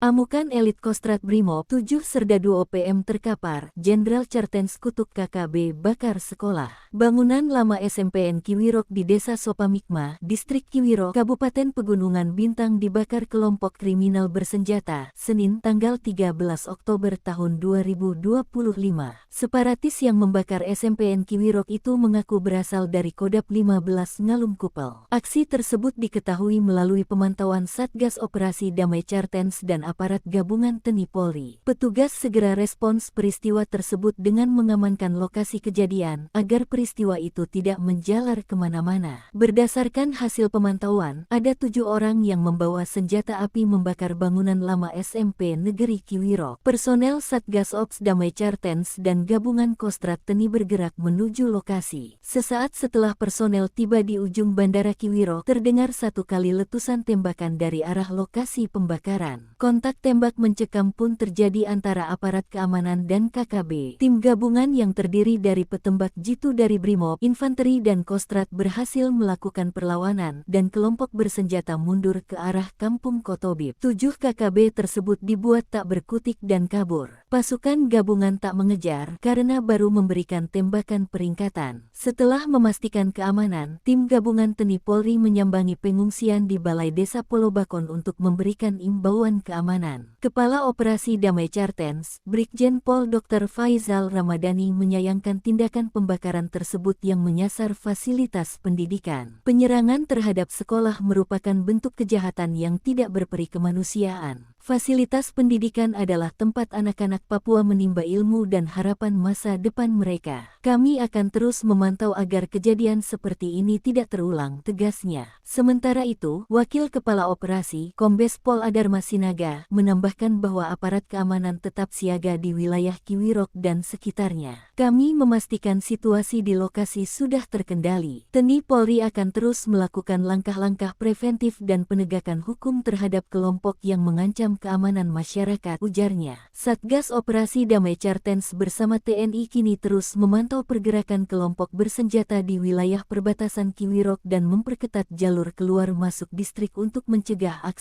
Amukan elit Kostrad Brimob, 7 Serdadu OPM terkapar, Jenderal Cartens kutuk KKB bakar sekolah. Bangunan lama SMPN Kiwirok di Desa Sopamikma, Distrik Kiwirok, Kabupaten Pegunungan Bintang dibakar kelompok kriminal bersenjata, Senin tanggal 13 Oktober tahun 2025. Separatis yang membakar SMPN Kiwirok itu mengaku berasal dari Kodap 15 Ngalum Kupel. Aksi tersebut diketahui melalui pemantauan Satgas Operasi Damai Cartens dan aparat gabungan TNI Polri. Petugas segera respons peristiwa tersebut dengan mengamankan lokasi kejadian agar peristiwa itu tidak menjalar kemana-mana. Berdasarkan hasil pemantauan, ada 7 orang yang membawa senjata api membakar bangunan lama SMP Negeri Kiwirok. Personel Satgas Ops Damai Cartens dan gabungan Kostrad TNI bergerak menuju lokasi. Sesaat setelah personel tiba di ujung Bandara Kiwirok, terdengar 1 kali letusan tembakan dari arah lokasi pembakaran. Kontak tembak mencekam pun terjadi antara aparat keamanan dan KKB. Tim gabungan yang terdiri dari petembak jitu dari Brimob, infanteri dan Kostrad berhasil melakukan perlawanan dan kelompok bersenjata mundur ke arah Kampung Kotobib. 7 KKB tersebut dibuat tak berkutik dan kabur. Pasukan gabungan tak mengejar karena baru memberikan tembakan peringkatan. Setelah memastikan keamanan, tim gabungan TNI Polri menyambangi pengungsian di Balai Desa Polobakon untuk memberikan imbauan keamanan. Kepala Operasi Damai Cartens, Brigjen Pol Dr. Faizal Ramadhani menyayangkan tindakan pembakaran tersebut yang menyasar fasilitas pendidikan. Penyerangan terhadap sekolah merupakan bentuk kejahatan yang tidak berperi kemanusiaan. Fasilitas pendidikan adalah tempat anak-anak Papua menimba ilmu dan harapan masa depan mereka. Kami akan terus memantau agar kejadian seperti ini tidak terulang, tegasnya. Sementara itu, Wakil Kepala Operasi, Kombes Pol Adarma Sinaga, menambahkan bahwa aparat keamanan tetap siaga di wilayah Kiwirok dan sekitarnya. Kami memastikan situasi di lokasi sudah terkendali. TNI Polri akan terus melakukan langkah-langkah preventif dan penegakan hukum terhadap kelompok yang mengancam keamanan masyarakat, ujarnya. Satgas Operasi Damai Cartens bersama TNI kini terus memantau pergerakan kelompok bersenjata di wilayah perbatasan Kiwirok dan memperketat jalur keluar masuk distrik untuk mencegah aksi